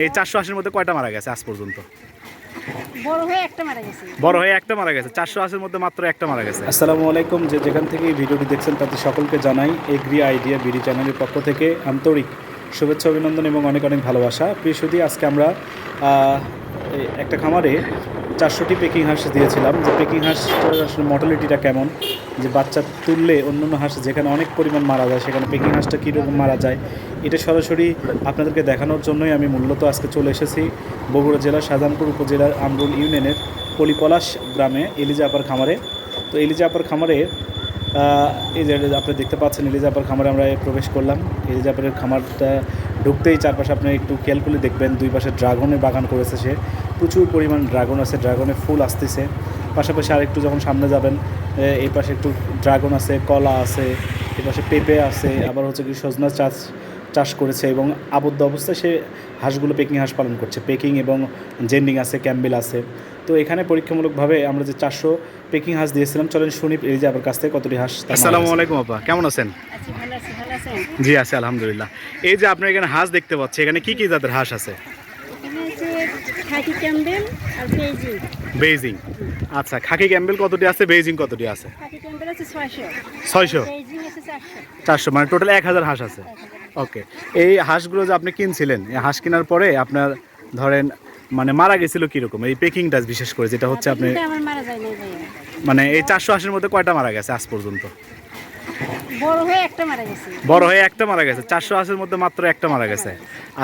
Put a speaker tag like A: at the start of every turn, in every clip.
A: এই 480-এর মধ্যে কয়টা মারা গেছে আজ পর্যন্ত?
B: বড় হয়ে একটা মারা গেছে।
A: বড় হয়ে একটা মারা গেছে। 480-এর মধ্যে মাত্র একটা মারা গেছে। আসসালামু আলাইকুম, যেখান থেকে এই ভিডিওটি দেখছেন তাদের সকলকে জানাই এগ্রি আইডিয়া বিডি চ্যানেলের পক্ষ থেকে আন্তরিক শুভেচ্ছা, অভিনন্দন এবং অনেক অনেক ভালোবাসা। প্রিয় সুধী, আজকে আমরা একটা খামারে 400টি পেকিং হাঁস দিয়েছিলাম। যে পেকিং হাঁসটার আসলে মর্টালিটিটা কেমন, যে বাচ্চা তুললে অন্যান্য হাঁস যেখানে অনেক পরিমাণ মারা যায় সেখানে পেকিং হাঁসটা কীরকম মারা যায়, এটা সরাসরি আপনাদেরকে দেখানোর জন্যই আমি মূলত আজকে চলে এসেছি বগুড়া জেলার শাহজাহানপুর উপজেলার আমরুল ইউনিয়নের পলিপলাশ গ্রামে এলিজা আপার খামারে। তো এলিজা আপার খামারে এই যে আপনি দেখতে পাচ্ছেন, এলিজা আপার খামারে আমরা প্রবেশ করলাম। এলিজা আপারের খামারটা ঢুকতেই চারপাশে আপনি একটু খেয়াল করলে দেখবেন দুই পাশে ড্রাগনের বাগান করেছে সে। প্রচুর পরিমাণ ড্রাগন আছে, ড্রাগনের ফুল আসতেছে। পাশাপাশি আরেকটু যখন সামনে যাবেন এই পাশে একটু ড্রাগন আছে, কলা আছে, এই পাশে পেঁপে আছে, আবার হচ্ছে কি সজনা চাষ করেছে এবং আবদ্ধ অবস্থায় সে হাঁসগুলো পেকিং হাঁস পালন করছে। পেকিং এবং জেন্ডিং আছে, ক্যাম্বেল আছে। তো এখানে পরীক্ষামূলকভাবে আমরা যে 400 পেকিং হাঁস দিয়েছিলাম, চলেন শুনি এলিজা আপার কাছ থেকে কতটি হাঁস। আসসালামু আলাইকুম আপা, কেমন আছেন?
B: ভালো আছি, ভালো আছেন?
A: জি আছি আলহামদুলিল্লাহ। এই যে আপনার এখানে হাঁস দেখতে পাচ্ছি, এখানে কি কি জাতের হাঁস আছে?
B: এখানে আছে খাকি ক্যাম্বেল আর বেইজিং।
A: বেইজিং, আচ্ছা। খাকি ক্যাম্বেল কতটি আছে, বেইজিং কতটি আছে?
B: খাকি ক্যাম্বেল আছে 600,
A: 600,
B: বেইজিং আছে 400।
A: 400, মানে টোটাল 1000 হাঁস আছে। ওকে, এই হাঁসগুলো যে আপনি কিনছিলেন, এই হাঁস কেনার পরে আপনার ধরেন মানে মারা গেছিল কীরকম এই পেকিংটা, বিশেষ করে যেটা হচ্ছে আপনি
B: আমার মারা যায় না ভাইয়া।
A: মানে এই 480-এর মধ্যে কয়টা মারা গেছে আজ পর্যন্ত?
B: বড় হয়ে একটা মারা গেছে।
A: বড় হয়ে একটা মারা গেছে। 480-এর মধ্যে মাত্র একটা মারা গেছে।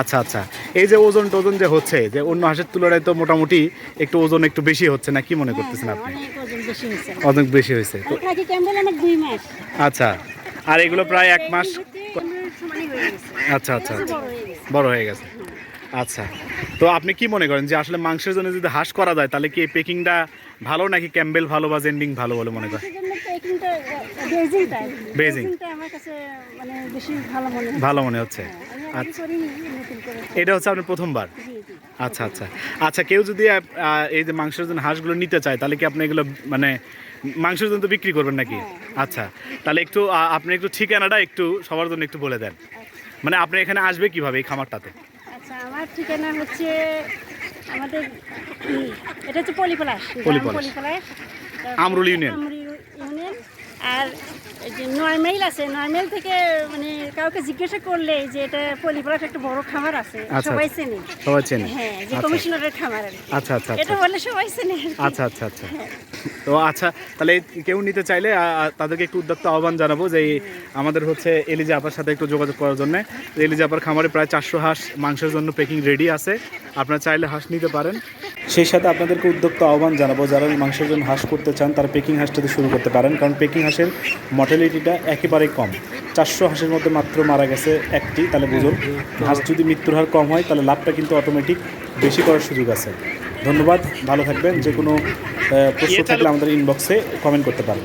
A: আচ্ছা আচ্ছা। এই যে ওজন টোজন যে হচ্ছে, যে অন্য হাঁসের তুলনায় তো মোটামুটি একটু ওজন একটু বেশি হচ্ছে না, কি মনে করতেছেন আপনি?
B: অনেক ওজন বেশি হয়েছে।
A: অনেক বেশি হয়েছে তো।
B: খাকি ক্যাম্বেল আমার 2 মাস।
A: আচ্ছা, আর এগুলো প্রায় 1 মাস।
B: সমানই হয়ে গেছে।
A: আচ্ছা আচ্ছা আচ্ছা,
B: বড় হয়ে গেছে।
A: বড় হয়ে গেছে। আচ্ছা, তো আপনি কি মনে করেন যে আসলে মাংসের জন্য যদি হাঁস করা যায় তাহলে কি এই পেকিংটা ভালো, নাকি ক্যাম্বেল ভালো বা জেন্ডিং ভালো বলে মনে করেন?
B: সেজন্য পেকিংটা বেইজিংটা
A: বেইজিং।
B: বেইজিংটা আমার কাছে মানে বেশি ভালো মনে হয়।
A: ভালো মনে হচ্ছে।
B: আমি আগে করি নতুন করে।
A: এটা হচ্ছে আপনার প্রথমবার?
B: জি জি।
A: আচ্ছা আচ্ছা আচ্ছা। কেউ যদি এই যে মাংসের জন্য হাঁসগুলো নিতে চায় তাহলে কি আপনি এগুলো মানে মাংসের জন্য তো বিক্রি করবেন নাকি? আচ্ছা, তাহলে একটু আপনি একটু ঠিকানাটা একটু সবার জন্য একটু বলে দেন। মানে আপনি এখানে আসবে কিভাবে এই খামারটাতে?
B: আচ্ছা, আমার ঠিকানা হচ্ছে আমাদের এটা হচ্ছে পলিপলাশ।
A: পলিপলাশ। আমরুল ইউনিয়ন।
B: আমরুল ইউনিয়ন। আর এই যে নরমেল আছে, নরমেল থেকে মানে কাউকে জিজ্ঞাসা করলে যে এটা পলিপলাশ একটা বড় খামার আছে,
A: আচ্ছা,
B: সবাই চেনে।
A: সবাই চেনে।
B: হ্যাঁ, যে
A: আচ্ছা।
B: কমিশনারের খামার আর কি।
A: আচ্ছা আচ্ছা
B: এটা
A: আচ্ছা
B: বললে সবাই চেনে।
A: আচ্ছা আচ্ছা আচ্ছা। তো আচ্ছা, তাহলে কেউ নিতে চাইলে তাদেরকে একটু উদ্যোক্ত আহ্বান জানাবো যে আমাদের হচ্ছে এলিজা আপার সাথে একটু যোগাযোগ করার জন্য। এলিজা আপার খামারে প্রায় 400 হাঁস মাংসের জন্য পেকিং রেডি আছে, আপনারা চাইলে হাঁস নিতে পারেন। সেই সাথে আপনাদেরকে উদ্যোক্ত আহ্বান জানাবো, যারা মাংসের জন্য হাঁস করতে চান তারা পেকিং হাঁসটাতে শুরু করতে পারেন, কারণ পেকিং হাঁসের মর্টালিটিটা একেবারেই কম। 400 হাঁসের মধ্যে মাত্র মারা গেছে একটি, তাহলে বুঝুন হাঁস যদি মৃত্যুর হার কম হয় তাহলে লাভটা কিন্তু অটোমেটিক বেশি করার সুযোগ আছে। ধন্যবাদ, ভালো থাকবেন। যে কোনো প্রশ্ন থাকলে আমাদের ইনবক্সে কমেন্ট করতে পারেন।